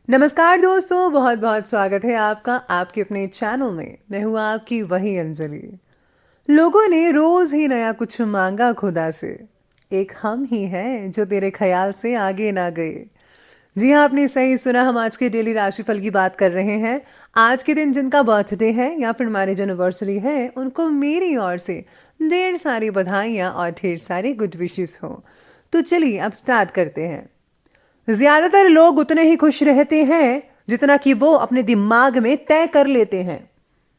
नमस्कार दोस्तों, बहुत बहुत स्वागत है आपका आपके अपने चैनल में। मैं हूँ आपकी वही अंजलि। लोगों ने रोज ही नया कुछ मांगा खुदा से। एक हम ही हैं जो तेरे ख्याल से आगे ना गए। जी हाँ, आपने सही सुना। हम आज के डेली राशिफल की बात कर रहे हैं। आज के दिन जिनका बर्थडे है या फिर मैरिज एनिवर्सरी है, उनको मेरी ओर से ढेर सारी बधाइयाँ और ढेर सारी गुड विशेस हो। तो चलिए अब स्टार्ट करते हैं। ज्यादातर लोग उतने ही खुश रहते हैं जितना कि वो अपने दिमाग में तय कर लेते हैं।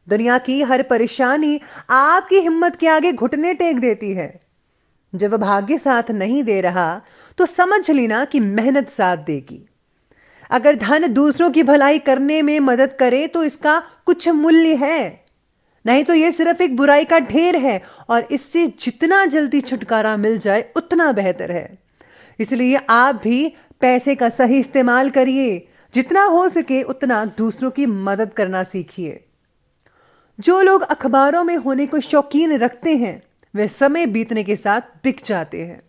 दुनिया की हर परेशानी आपकी हिम्मत के आगे घुटने टेक देती है। जब भाग्य साथ नहीं दे रहा तो समझ लेना कि मेहनत साथ देगी। अगर धन दूसरों की भलाई करने में मदद करे तो इसका कुछ मूल्य है, नहीं तो यह सिर्फ एक बुराई का ढेर है और इससे जितना जल्दी छुटकारा मिल जाए उतना बेहतर है। इसलिए आप भी पैसे का सही इस्तेमाल करिए। जितना हो सके उतना दूसरों की मदद करना सीखिए। जो लोग अखबारों में होने को शौकीन रखते हैं वे समय बीतने के साथ बिक जाते हैं।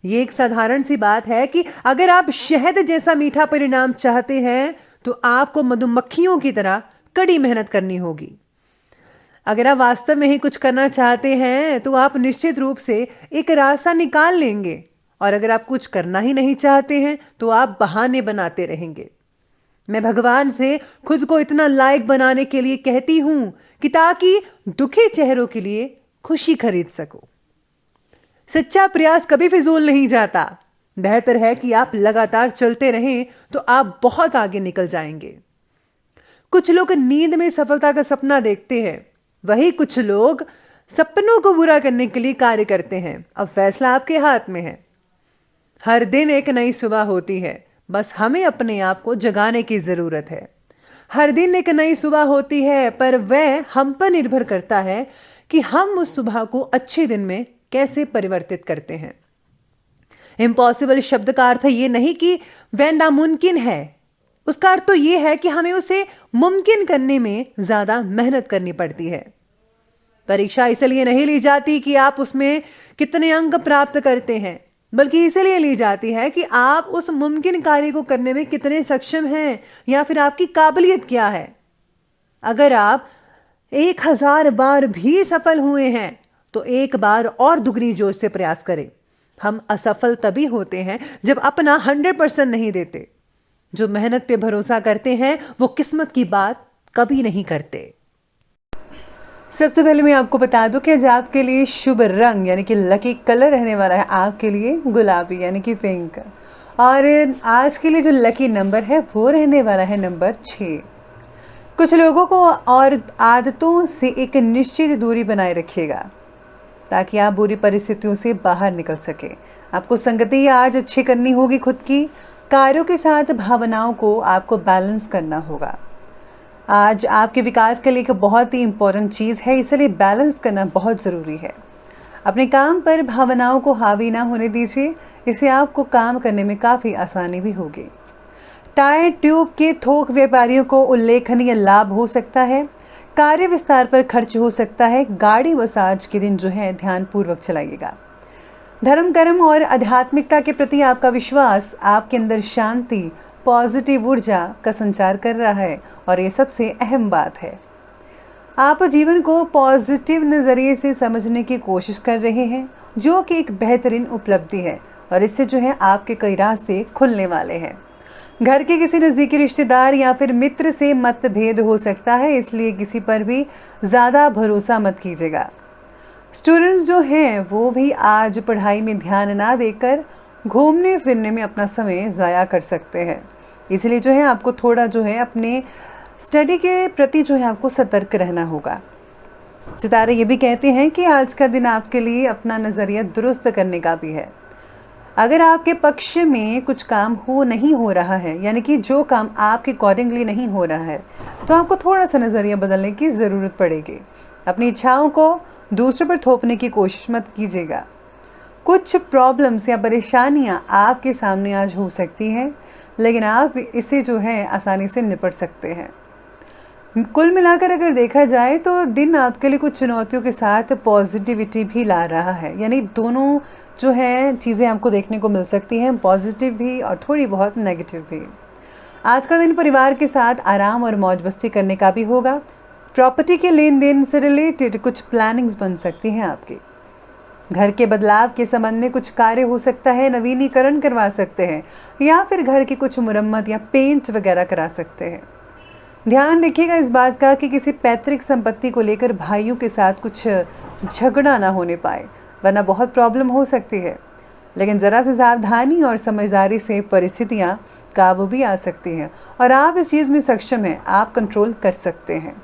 ये एक साधारण सी बात है कि अगर आप शहद जैसा मीठा परिणाम चाहते हैं तो आपको मधुमक्खियों की तरह कड़ी मेहनत करनी होगी। अगर आप वास्तव में ही कुछ करना चाहते हैं तो आप निश्चित रूप से एक रास्ता निकाल लेंगे, और अगर आप कुछ करना ही नहीं चाहते हैं तो आप बहाने बनाते रहेंगे। मैं भगवान से खुद को इतना लायक बनाने के लिए कहती हूं कि ताकि दुखी चेहरों के लिए खुशी खरीद सकूं। सच्चा प्रयास कभी फिजूल नहीं जाता। बेहतर है कि आप लगातार चलते रहें तो आप बहुत आगे निकल जाएंगे। कुछ लोग नींद में सफलता का सपना देखते हैं, वही कुछ लोग सपनों को पूरा करने के लिए कार्य करते हैं। अब फैसला आपके हाथ में है। हर दिन एक नई सुबह होती है, बस हमें अपने आप को जगाने की जरूरत है। हर दिन एक नई सुबह होती है, पर वह हम पर निर्भर करता है कि हम उस सुबह को अच्छे दिन में कैसे परिवर्तित करते हैं। इम्पॉसिबल शब्द का अर्थ यह नहीं कि वह नामुमकिन है। उसका अर्थ तो यह है कि हमें उसे मुमकिन करने में ज्यादा मेहनत करनी पड़ती है। परीक्षा इसलिए नहीं ली जाती कि आप उसमें कितने अंक प्राप्त करते हैं, बल्कि इसलिए ली जाती है कि आप उस मुमकिन कार्य को करने में कितने सक्षम हैं या फिर आपकी काबिलियत क्या है। अगर आप 1000 बार भी सफल हुए हैं तो एक बार और दुगनी जोश से प्रयास करें। हम असफल तभी होते हैं जब अपना 100% नहीं देते। जो मेहनत पे भरोसा करते हैं वो किस्मत की बात कभी नहीं करते। सबसे पहले मैं आपको बता दूं कि आज आपके लिए शुभ रंग यानी कि लकी कलर रहने वाला है आपके लिए गुलाबी यानी कि पिंक। और आज के लिए जो लकी नंबर है वो रहने वाला है नंबर 6। कुछ लोगों को और आदतों से एक निश्चित दूरी बनाए रखिएगा ताकि आप बुरी परिस्थितियों से बाहर निकल सके। आपको संगति आज अच्छी करनी होगी। खुद की कार्यों के साथ भावनाओं को आपको बैलेंस करना होगा। आज आपके विकास के लिए एक बहुत ही इंपॉर्टेंट चीज़ है, इसलिए बैलेंस करना बहुत ज़रूरी है। अपने काम पर भावनाओं को हावी ना होने दीजिए, इससे आपको काम करने में काफ़ी आसानी भी होगी। टायर ट्यूब के थोक व्यापारियों को उल्लेखनीय लाभ हो सकता है। कार्य विस्तार पर खर्च हो सकता है। गाड़ी बस आज के दिन जो है ध्यानपूर्वक चलाइएगा। धर्म कर्म और आध्यात्मिकता के प्रति आपका विश्वास आपके अंदर शांति पॉजिटिव ऊर्जा का संचार कर रहा है और ये सबसे अहम बात है। आप जीवन को पॉजिटिव नज़रिए से समझने की कोशिश कर रहे हैं, जो कि एक बेहतरीन उपलब्धि है और इससे जो है आपके कई रास्ते खुलने वाले हैं। घर के किसी नज़दीकी रिश्तेदार या फिर मित्र से मतभेद हो सकता है, इसलिए किसी पर भी ज़्यादा भरोसा मत कीजिएगा। स्टूडेंट्स जो हैं वो भी आज पढ़ाई में ध्यान ना देकर घूमने फिरने में अपना समय ज़ाया कर सकते हैं, इसलिए जो है आपको थोड़ा जो है अपने स्टडी के प्रति जो है आपको सतर्क रहना होगा। सितारे ये भी कहते हैं कि आज का दिन आपके लिए अपना नज़रिया दुरुस्त करने का भी है। अगर आपके पक्ष में कुछ काम नहीं हो रहा है, यानी कि जो काम आपके अकॉर्डिंगली नहीं हो रहा है, तो आपको थोड़ा सा नज़रिया बदलने की ज़रूरत पड़ेगी। अपनी इच्छाओं को दूसरों पर थोपने की कोशिश मत कीजिएगा। कुछ प्रॉब्लम्स या परेशानियां आपके सामने आज हो सकती हैं, लेकिन आप इसे जो है आसानी से निपट सकते हैं। कुल मिलाकर अगर देखा जाए तो दिन आपके लिए कुछ चुनौतियों के साथ पॉजिटिविटी भी ला रहा है, यानी दोनों जो है चीज़ें आपको देखने को मिल सकती हैं, पॉजिटिव भी और थोड़ी बहुत नेगेटिव भी। आज का दिन परिवार के साथ आराम और मौज मस्ती करने का भी होगा। प्रॉपर्टी के लेन देन से रिलेटेड कुछ प्लानिंग्स बन सकती हैं आपकी। घर के बदलाव के संबंध में कुछ कार्य हो सकता है, नवीनीकरण करवा सकते हैं या फिर घर की कुछ मुरम्मत या पेंट वगैरह करा सकते हैं। ध्यान रखिएगा इस बात का कि किसी पैतृक संपत्ति को लेकर भाइयों के साथ कुछ झगड़ा ना होने पाए, वरना बहुत प्रॉब्लम हो सकती है। लेकिन ज़रा सी सावधानी और समझदारी से परिस्थितियाँ काबू भी आ सकती हैं और आप इस चीज़ में सक्षम हैं, आप कंट्रोल कर सकते हैं।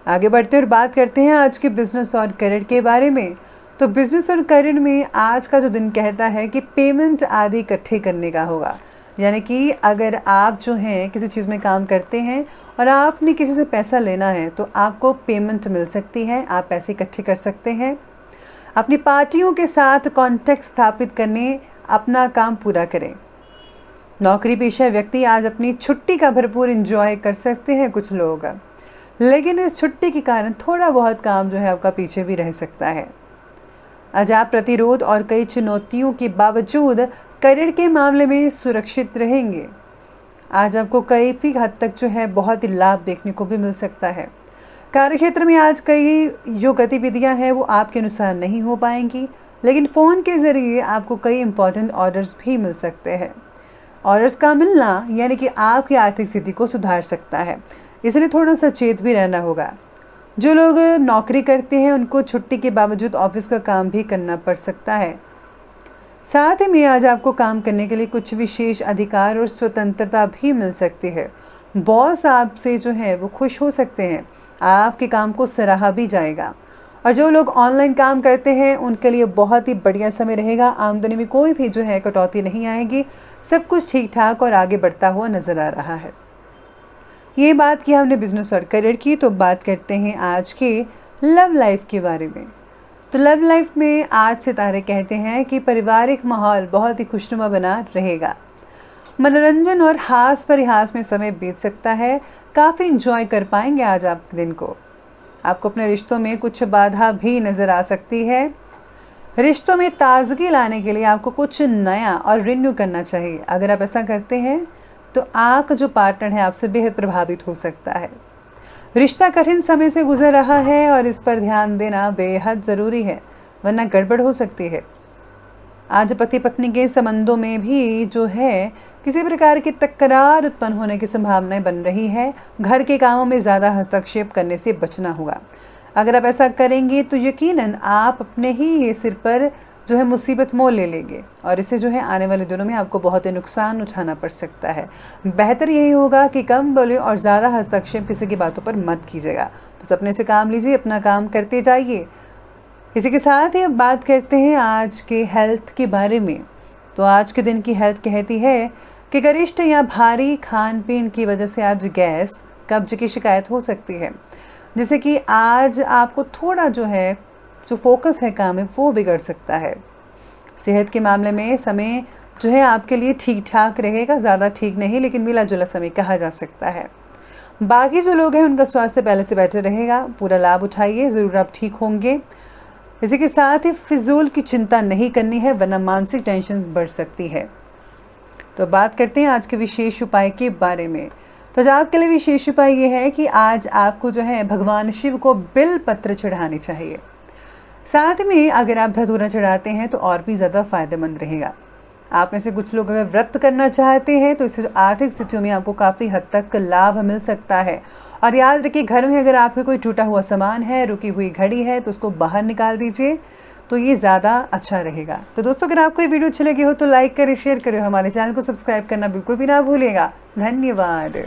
आगे बढ़ते हैं और बात करते हैं आज के बिजनेस और करियर के बारे में। तो बिजनेस और करियर में आज का जो दिन कहता है कि पेमेंट आदि इकट्ठे करने का होगा। यानी कि अगर आप जो हैं किसी चीज़ में काम करते हैं और आपने किसी से पैसा लेना है तो आपको पेमेंट मिल सकती है, आप पैसे इकट्ठे कर सकते हैं। अपनी पार्टियों के साथ कॉन्टैक्ट स्थापित करने अपना काम पूरा करें। नौकरी पेशा व्यक्ति आज अपनी छुट्टी का भरपूर एंजॉय कर सकते हैं कुछ लोग, लेकिन इस छुट्टी के कारण थोड़ा बहुत काम जो है आपका पीछे भी रह सकता है। आज आप प्रतिरोध और कई चुनौतियों के बावजूद करियर के मामले में सुरक्षित रहेंगे। आज आपको काफ़ी हद तक जो है बहुत ही लाभ देखने को भी मिल सकता है। कार्यक्षेत्र में आज कई जो गतिविधियां हैं वो आपके अनुसार नहीं हो पाएंगी, लेकिन फ़ोन के ज़रिए आपको कई इंपॉर्टेंट ऑर्डर्स भी मिल सकते हैं। ऑर्डर्स का मिलना यानी कि आपकी आर्थिक स्थिति को सुधार सकता है, इसलिए थोड़ा सचेत भी रहना होगा। जो लोग नौकरी करते हैं उनको छुट्टी के बावजूद ऑफिस का काम भी करना पड़ सकता है। साथ ही में आज आपको काम करने के लिए कुछ विशेष अधिकार और स्वतंत्रता भी मिल सकती है। बॉस आपसे जो है वो खुश हो सकते हैं, आपके काम को सराहा भी जाएगा। और जो लोग ऑनलाइन काम करते हैं उनके लिए बहुत ही बढ़िया समय रहेगा। आमदनी में कोई भी जो है कटौती नहीं आएगी, सब कुछ ठीक ठाक और आगे बढ़ता हुआ नज़र आ रहा है। ये बात की हमने बिजनेस और करियर की, तो बात करते हैं आज के लव लाइफ के बारे में। तो लव लाइफ में आज सितारे कहते हैं कि पारिवारिक माहौल बहुत ही खुशनुमा बना रहेगा। मनोरंजन और हास परिहास में समय बीत सकता है, काफ़ी इंजॉय कर पाएंगे आज आप दिन को। आपको अपने रिश्तों में कुछ बाधा भी नज़र आ सकती है। रिश्तों में ताजगी लाने के लिए आपको कुछ नया और रिन्यू करना चाहिए। अगर आप ऐसा करते हैं तो आपका जो पार्टनर है आपसे बेहद प्रभावित हो सकता है। रिश्ता कठिन समय से गुजर रहा है और इस पर ध्यान देना बेहद ज़रूरी है, वरना गड़बड़ हो सकती है। आज पति पत्नी के संबंधों में भी जो है किसी प्रकार की तकरार उत्पन्न होने की संभावनाएं बन रही है। घर के कामों में ज़्यादा हस्तक्षेप करने से बचना होगा। अगर आप ऐसा करेंगे तो यकीनन आप अपने ही सिर पर जो है मुसीबत मोल ले लेंगे और इससे जो है आने वाले दिनों में आपको बहुत ही नुकसान उठाना पड़ सकता है। बेहतर यही होगा कि कम बोले और ज़्यादा हस्तक्षेप किसी की बातों पर मत कीजिएगा। बस अपने से काम लीजिए, अपना काम करते जाइए। इसी के साथ ही अब बात करते हैं आज के हेल्थ के बारे में। तो आज के दिन की हेल्थ कहती है कि गरिष्ठ या भारी खान पीन की वजह से आज गैस कब्ज की शिकायत हो सकती है, जिससे कि आज आपको थोड़ा जो है जो फोकस है काम में वो बिगड़ सकता है। सेहत के मामले में समय जो है आपके लिए ठीक ठाक रहेगा, ज़्यादा ठीक नहीं लेकिन मिला जुला समय कहा जा सकता है। बाकी जो लोग हैं उनका स्वास्थ्य पहले से बेटर रहेगा, पूरा लाभ उठाइए, ज़रूर आप ठीक होंगे। इसी के साथ ही फिजूल की चिंता नहीं करनी है, वरना मानसिक टेंशन बढ़ सकती है। तो बात करते हैं आज के विशेष उपाय के बारे में। तो आज आपके लिए विशेष उपाय ये है कि आज आपको जो है भगवान शिव को बिल पत्र चढ़ाने चाहिए। साथ में अगर आप धतूरा चढ़ाते हैं तो और भी ज़्यादा फायदेमंद रहेगा। आप में से कुछ लोग अगर व्रत करना चाहते हैं तो इससे आर्थिक स्थितियों में आपको काफ़ी हद तक लाभ मिल सकता है। और याद रखिए, घर में अगर आपके कोई टूटा हुआ सामान है, रुकी हुई घड़ी है, तो उसको बाहर निकाल दीजिए, तो ये ज़्यादा अच्छा रहेगा। तो दोस्तों, अगर आपको ये वीडियो अच्छी लगी हो तो लाइक करें, शेयर करें, हमारे चैनल को सब्सक्राइब करना बिल्कुल भी ना भूलिएगा। धन्यवाद।